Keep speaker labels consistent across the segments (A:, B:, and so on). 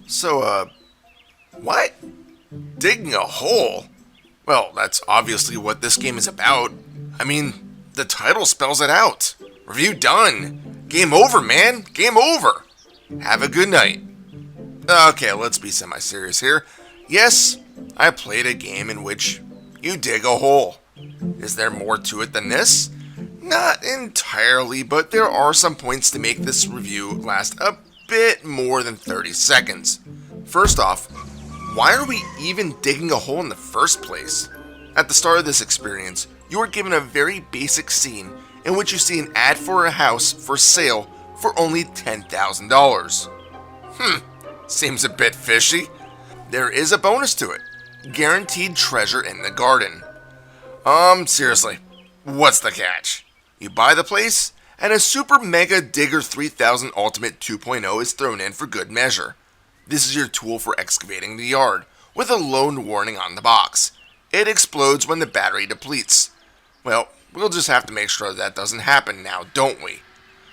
A: So, what? Digging a hole? Well, that's obviously what this game is about. I mean, the title spells it out. Review done. Game over, man. Game over. Have a good night. Okay, let's be semi-serious here. Yes, I played a game in which you dig a hole. Is there more to it than this? Not entirely, but there are some points to make this review last a bit more than 30 seconds. First off, why are we even digging a hole in the first place? At the start of this experience, you are given a very basic scene in which you see an ad for a house for sale for only $10,000. Seems a bit fishy. There is a bonus to it. Guaranteed treasure in the garden. Seriously, what's the catch? You buy the place, and a Super Mega Digger 3000 Ultimate 2.0 is thrown in for good measure. This is your tool for excavating the yard, with a lone warning on the box. It explodes when the battery depletes. Well, we'll just have to make sure that doesn't happen now, don't we?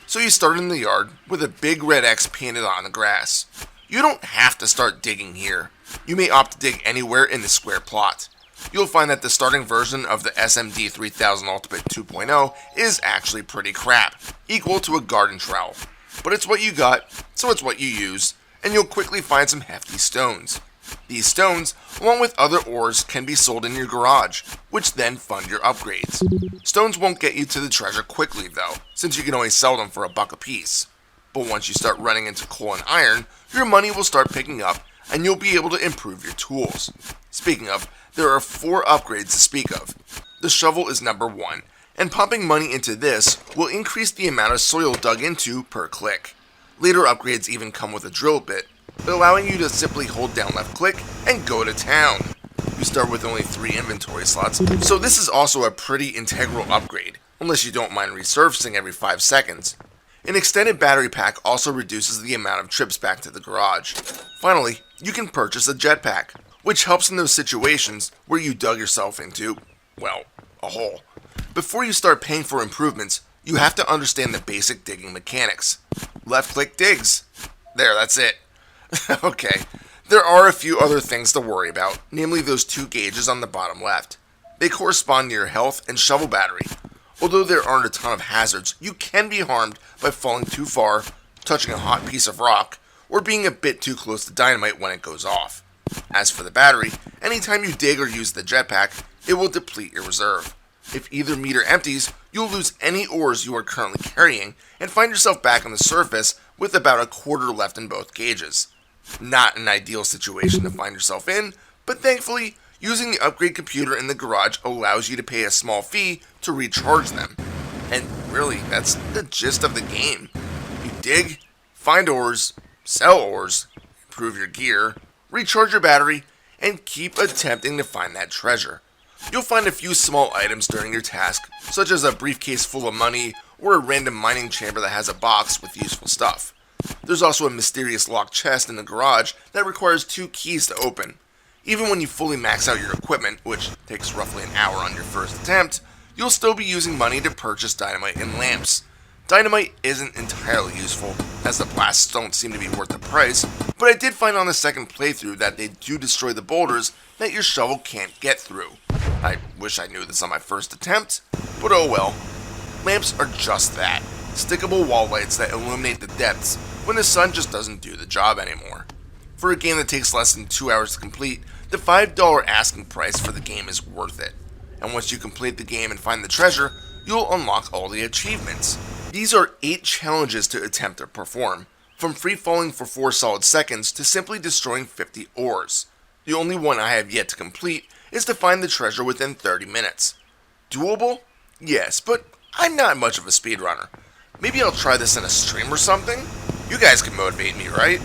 A: So you start in the yard with a big red X painted on the grass. You don't have to start digging here. You may opt to dig anywhere in the square plot. You'll find that the starting version of the SMD 3000 Ultimate 2.0 is actually pretty crap, equal to a garden trowel. But it's what you got, so it's what you use, and you'll quickly find some hefty stones. These stones, along with other ores, can be sold in your garage, which then fund your upgrades. Stones won't get you to the treasure quickly though, since you can only sell them for $1 a piece. But once you start running into coal and iron, your money will start picking up, and you'll be able to improve your tools. Speaking of, there are 4 upgrades to speak of. The shovel is number 1, and pumping money into this will increase the amount of soil dug into per click. Later upgrades even come with a drill bit, allowing you to simply hold down left click and go to town. You start with only 3 inventory slots, so this is also a pretty integral upgrade, unless you don't mind resurfacing every 5 seconds. An extended battery pack also reduces the amount of trips back to the garage. Finally, you can purchase a jetpack, which helps in those situations where you dug yourself into, well, a hole. Before you start paying for improvements, you have to understand the basic digging mechanics. Left click digs. There, that's it. Okay, there are a few other things to worry about, namely those 2 gauges on the bottom left. They correspond to your health and shovel battery. Although there aren't a ton of hazards, you can be harmed by falling too far, touching a hot piece of rock, or being a bit too close to dynamite when it goes off. As for the battery, anytime you dig or use the jetpack, it will deplete your reserve. If either meter empties, you'll lose any ores you are currently carrying and find yourself back on the surface with about a quarter left in both gauges. Not an ideal situation to find yourself in, but thankfully, using the upgrade computer in the garage allows you to pay a small fee to recharge them. And really, that's the gist of the game. You dig, find ores, sell ores, improve your gear, recharge your battery, and keep attempting to find that treasure. You'll find a few small items during your task, such as a briefcase full of money or a random mining chamber that has a box with useful stuff. There's also a mysterious locked chest in the garage that requires 2 keys to open. Even when you fully max out your equipment, which takes roughly an hour on your first attempt, you'll still be using money to purchase dynamite and lamps. Dynamite isn't entirely useful, as the blasts don't seem to be worth the price, but I did find on the second playthrough that they do destroy the boulders that your shovel can't get through. I wish I knew this on my first attempt, but oh well. Lamps are just that, stickable wall lights that illuminate the depths when the sun just doesn't do the job anymore. For a game that takes less than 2 hours to complete, the $5 asking price for the game is worth it. And once you complete the game and find the treasure, you'll unlock all the achievements. These are 8 challenges to attempt to perform, from free falling for 4 solid seconds to simply destroying 50 ores. The only one I have yet to complete is to find the treasure within 30 minutes. Doable? Yes, but I'm not much of a speedrunner. Maybe I'll try this in a stream or something? You guys can motivate me, right?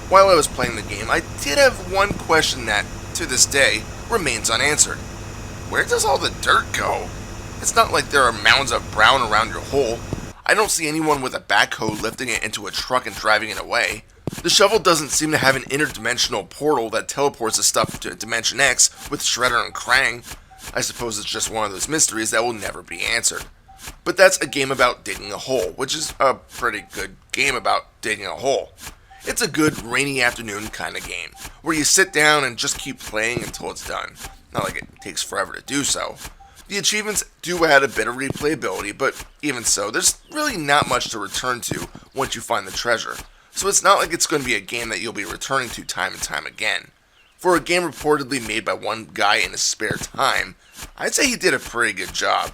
A: While I was playing the game, I did have one question that, to this day, remains unanswered. Where does all the dirt go? It's not like there are mounds of brown around your hole. I don't see anyone with a backhoe lifting it into a truck and driving it away. The shovel doesn't seem to have an interdimensional portal that teleports the stuff to Dimension X with Shredder and Krang. I suppose it's just one of those mysteries that will never be answered. But that's a game about digging a hole, which is a pretty good game about digging a hole. It's a good rainy afternoon kind of game, where you sit down and just keep playing until it's done. Not like it takes forever to do so. The achievements do add a bit of replayability, but even so, there's really not much to return to once you find the treasure. So it's not like it's going to be a game that you'll be returning to time and time again. For a game reportedly made by one guy in his spare time, I'd say he did a pretty good job.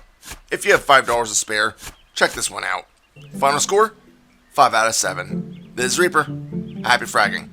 A: If you have $5 to spare, check this one out. Final score? 5 out of 7. This is Reaper. Happy fragging.